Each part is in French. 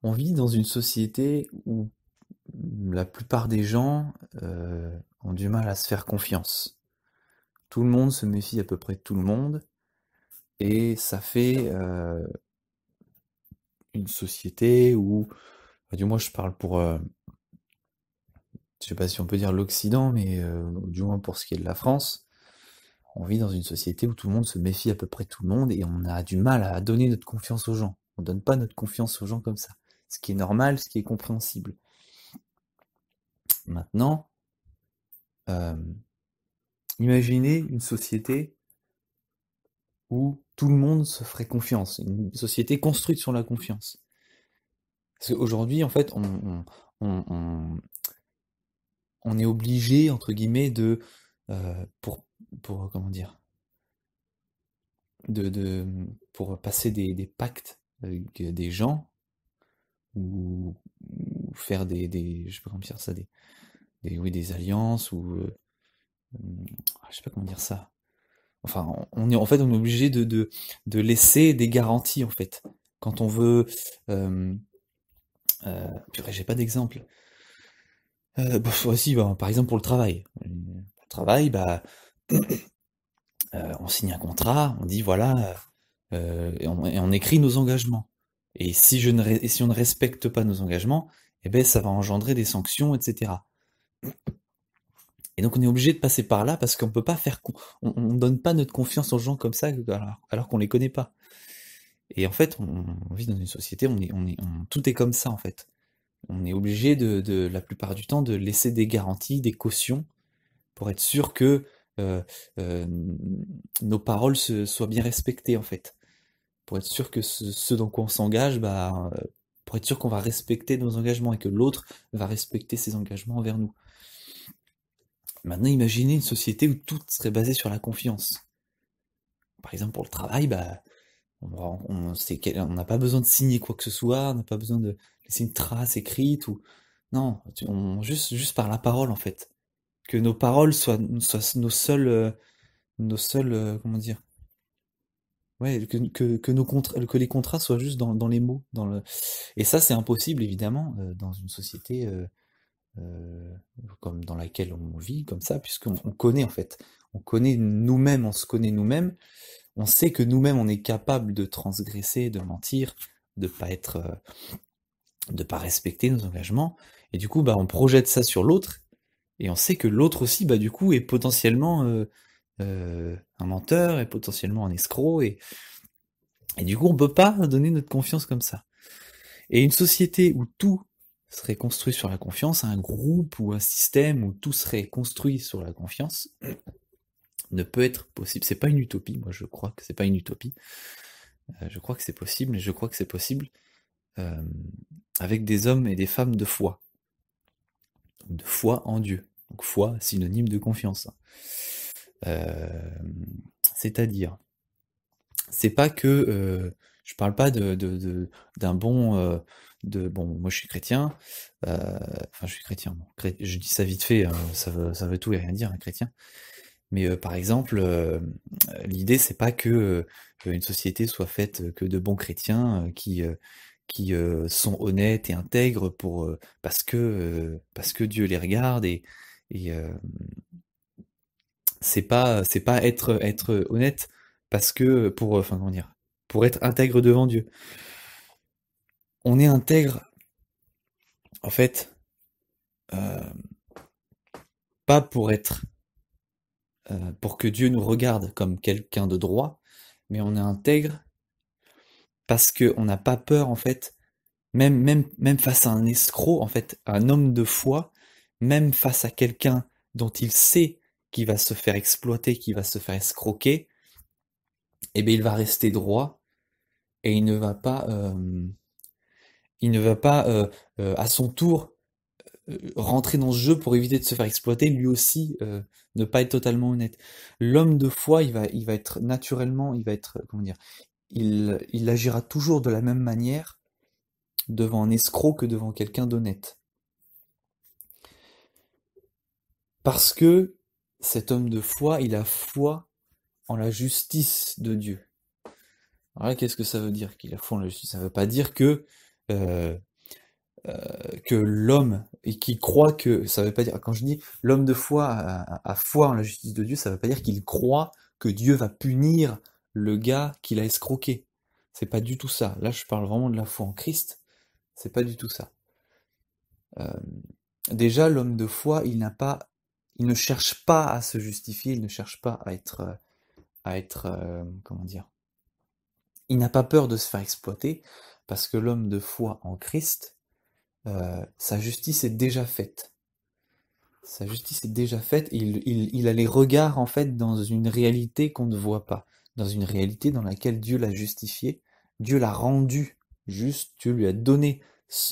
On vit dans une société où la plupart des gens ont du mal à se faire confiance. Tout le monde se méfie à peu près de tout le monde, et ça fait une société où, enfin, du moins je parle pour, je sais pas si on peut dire l'Occident, mais du moins pour ce qui est de la France, on vit dans une société où tout le monde se méfie à peu près de tout le monde et on a du mal à donner notre confiance aux gens. On donne pas notre confiance aux gens comme ça. Ce qui est normal, ce qui est compréhensible. Maintenant, euh, imaginez une société où tout le monde se ferait confiance, une société construite sur la confiance. Parce qu'aujourd'hui, en fait, on, on- on est obligé, entre guillemets, pour comment dire, de, pour passer des pactes avec des gens, ou faire je sais pas comment dire ça, oui, des alliances, ou, je sais pas comment dire ça. Enfin, en fait, on est obligé de laisser des garanties, en fait. Quand on veut, euh, purée, j'ai pas d'exemple. Voici, bah, par exemple pour le travail. Le travail, bah, on signe un contrat, on dit voilà, et on écrit nos engagements. Et si on ne respecte pas nos engagements, eh ben ça va engendrer des sanctions, etc. Et donc on est obligé de passer par là parce qu'on peut pas on donne pas notre confiance aux gens comme ça alors qu'on les connaît pas. Et en fait, on vit dans une société, tout est comme ça en fait. On est obligé la plupart du temps, de laisser des garanties, des cautions, pour être sûr que euh, euh, nos paroles soient bien respectées en fait. Pour être sûr que ce dans quoi on s'engage, bah, pour être sûr qu'on va respecter nos engagements et que l'autre va respecter ses engagements envers nous. Maintenant, imaginez une société où tout serait basé sur la confiance. Par exemple, pour le travail, bah, on n'a pas besoin de signer quoi que ce soit, on n'a pas besoin de laisser une trace écrite ou non, juste par la parole en fait. Que nos paroles soient nos seuls, comment dire, ouais, que les contrats soient juste dans les mots, et ça c'est impossible évidemment dans une société euh, comme dans laquelle on vit comme ça, puisqu'on connaît en fait, on connaît nous-mêmes, on se connaît nous-mêmes, on sait que nous-mêmes on est capable de transgresser, de mentir, de pas respecter nos engagements, et du coup bah on projette ça sur l'autre, et on sait que l'autre aussi bah du coup est potentiellement un menteur, est potentiellement un escroc, et du coup on peut pas donner notre confiance comme ça. Et une société où tout serait construit sur la confiance, un groupe ou un système où tout serait construit sur la confiance, ne peut être possible. C'est pas une utopie, moi je crois que c'est pas une utopie. Je crois que c'est possible, mais je crois que c'est possible euh, avec des hommes et des femmes de foi en Dieu. Donc foi, synonyme de confiance. Euh, C'est-à-dire, c'est pas que je parle pas d'un bon bon, moi je suis chrétien, enfin je suis chrétien, bon, je dis ça vite fait, hein, ça veut tout et rien dire un chrétien, mais par exemple l'idée c'est pas que une société soit faite que de bons chrétiens qui sont honnêtes et intègres parce que Dieu les regarde, et c'est pas être honnête parce que enfin comment dire, pour être intègre devant Dieu. On est intègre en fait euh, pas pour que Dieu nous regarde comme quelqu'un de droit, mais on est intègre parce que on n'a pas peur en fait, même face à un escroc en fait, un homme de foi, même face à quelqu'un dont il sait qu'il va se faire exploiter, qu'il va se faire escroquer, et bien il va rester droit, et il ne va pas à son tour rentrer dans ce jeu pour éviter de se faire exploiter, lui aussi ne pas être totalement honnête. L'homme de foi, il va être naturellement, il va être, comment dire, il agira toujours de la même manière devant un escroc que devant quelqu'un d'honnête. Parce que cet homme de foi, il a foi en la justice de Dieu. Alors là, qu'est-ce que ça veut dire qu'il a foi en la justice? Ça veut pas dire que que l'homme, et qui croit que, ça veut pas dire, quand je dis l'homme de foi a foi en la justice de Dieu, ça veut pas dire qu'il croit que Dieu va punir le gars qu'il a escroqué. C'est pas du tout ça. Là, je parle vraiment de la foi en Christ. C'est pas du tout ça. Euh, Déjà, l'homme de foi, il ne cherche pas à se justifier, il ne cherche pas comment dire, il n'a pas peur de se faire exploiter, parce que l'homme de foi en Christ, sa justice est déjà faite. Sa justice est déjà faite, il a les regards en fait dans une réalité qu'on ne voit pas, dans une réalité dans laquelle Dieu l'a justifié, Dieu l'a rendu juste, Dieu lui a donné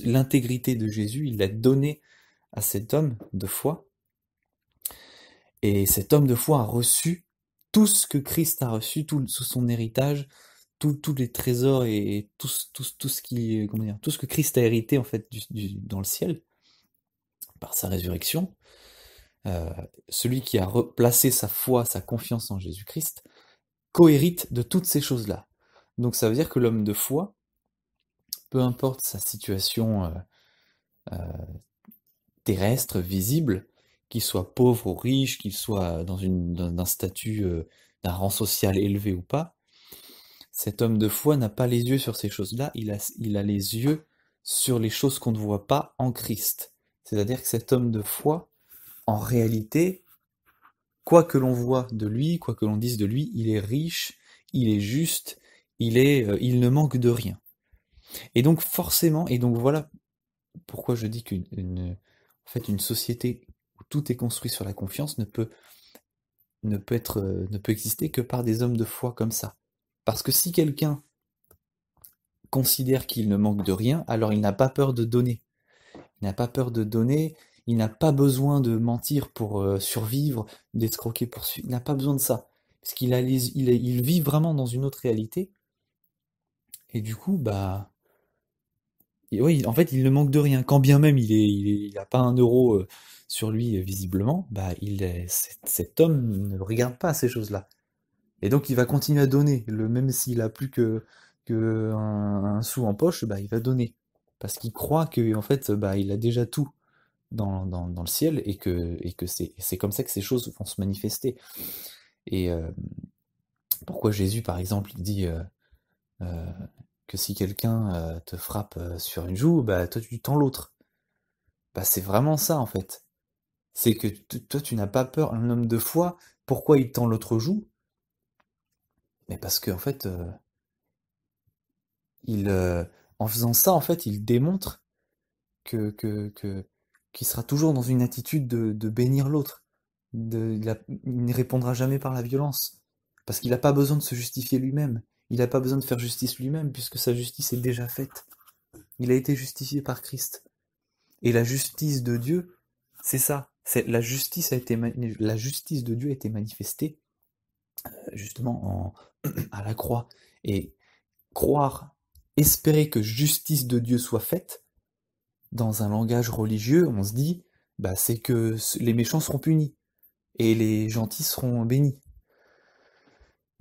l'intégrité de Jésus, il l'a donné à cet homme de foi, et cet homme de foi a reçu tout ce que Christ a reçu, tout son héritage, tous les trésors et tout ce qui, comment dire, tout ce que Christ a hérité en fait dans le ciel par sa résurrection. Celui qui a placé sa foi, sa confiance en Jésus-Christ, cohérite de toutes ces choses-là. Donc ça veut dire que l'homme de foi, peu importe sa situation terrestre, visible, qu'il soit pauvre ou riche, qu'il soit dans un statut, d'un rang social élevé ou pas, cet homme de foi n'a pas les yeux sur ces choses-là, il a les yeux sur les choses qu'on ne voit pas en Christ. C'est-à-dire que cet homme de foi, en réalité, quoi que l'on voit de lui, quoi que l'on dise de lui, il est riche, il est juste, il ne manque de rien. Et donc forcément, et donc voilà pourquoi je dis en fait, une société où tout est construit sur la confiance ne peut exister que par des hommes de foi comme ça. Parce que si quelqu'un considère qu'il ne manque de rien, alors il n'a pas peur de donner. Il n'a pas peur de donner, il n'a pas besoin de mentir pour survivre, d'escroquer pour suivre. Il n'a pas besoin de ça. Parce il vit vraiment dans une autre réalité. Et du coup, bah, oui, en fait, il ne manque de rien. Quand bien même il a pas un euro sur lui visiblement, bah, cet homme ne regarde pas ces choses-là. Et donc, il va continuer à donner. Même s'il a plus que un sou en poche, bah, il va donner. Parce qu'il croit que, en fait, bah, il a déjà tout dans le ciel et que c'est comme ça que ces choses vont se manifester. Et pourquoi Jésus, par exemple, il dit euh, que si quelqu'un te frappe sur une joue, bah toi tu tends l'autre. Bah c'est vraiment ça en fait. C'est que toi tu n'as pas peur. Un homme de foi, pourquoi il tend l'autre joue? Mais parce que en fait, il, en faisant ça, en fait, il démontre qu'il sera toujours dans une attitude de bénir l'autre. Il ne répondra jamais par la violence. Parce qu'il n'a pas besoin de se justifier lui-même. Il n'a pas besoin de faire justice lui-même, puisque sa justice est déjà faite. Il a été justifié par Christ. Et la justice de Dieu, c'est ça. La justice de Dieu a été manifestée justement à la croix. Et croire, espérer que justice de Dieu soit faite, dans un langage religieux, on se dit, bah, c'est que les méchants seront punis et les gentils seront bénis.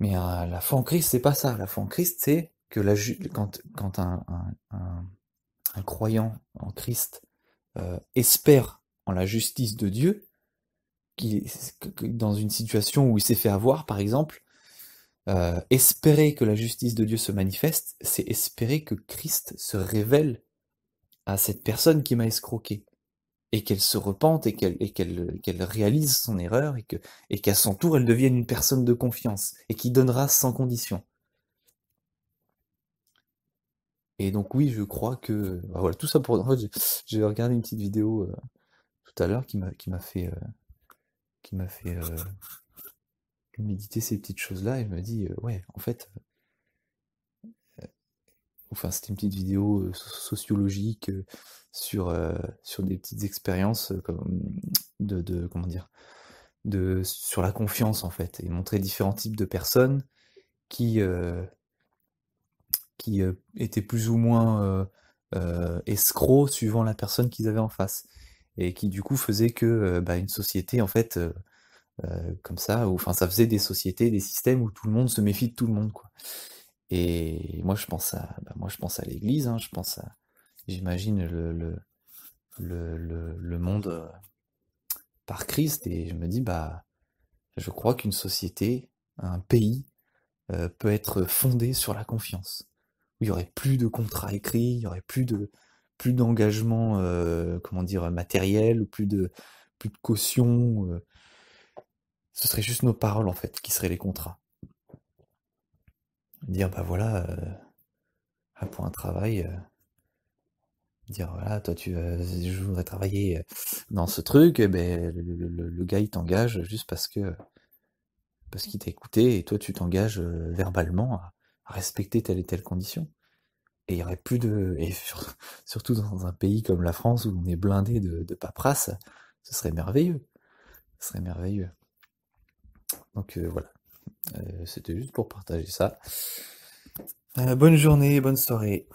Mais la foi en Christ, c'est pas ça. La foi en Christ, c'est que quand un croyant en Christ espère en la justice de Dieu, dans une situation où il s'est fait avoir, par exemple, espérer que la justice de Dieu se manifeste, c'est espérer que Christ se révèle à cette personne qui m'a escroqué, et qu'elle se repente, et qu'elle réalise son erreur, et qu'à son tour, elle devienne une personne de confiance, et qui donnera sans condition. Et donc oui, je crois que... bah voilà, tout ça pour... En fait, j'ai regardé une petite vidéo tout à l'heure qui m'a fait méditer ces petites choses-là, et me dit, ouais, en fait, enfin c'était une petite vidéo sociologique sur des petites expériences comme comment dire, sur la confiance en fait, et montrer différents types de personnes qui étaient plus ou moins escrocs suivant la personne qu'ils avaient en face, et qui du coup faisaient que bah, une société en fait comme ça, ou enfin ça faisait des sociétés, des systèmes où tout le monde se méfie de tout le monde quoi. Et moi je pense à l'église, hein, je pense j'imagine le monde par Christ et je me dis, bah, je crois qu'une société, un pays, peut être fondé sur la confiance. Où il y aurait plus de contrats écrits, il y aurait plus d'engagement, comment dire, matériel, ou plus de caution. Ce serait juste nos paroles en fait qui seraient les contrats. Dire bah voilà, pour un travail, dire voilà, toi je voudrais travailler dans ce truc, et ben le gars il t'engage juste parce qu'il t'a écouté et toi tu t'engages verbalement à respecter telle et telle condition. Et il y aurait plus de surtout dans un pays comme la France où on est blindé de paperasse, ce serait merveilleux. Ce serait merveilleux. Donc voilà, c'était juste pour partager ça. Bonne journée, bonne soirée.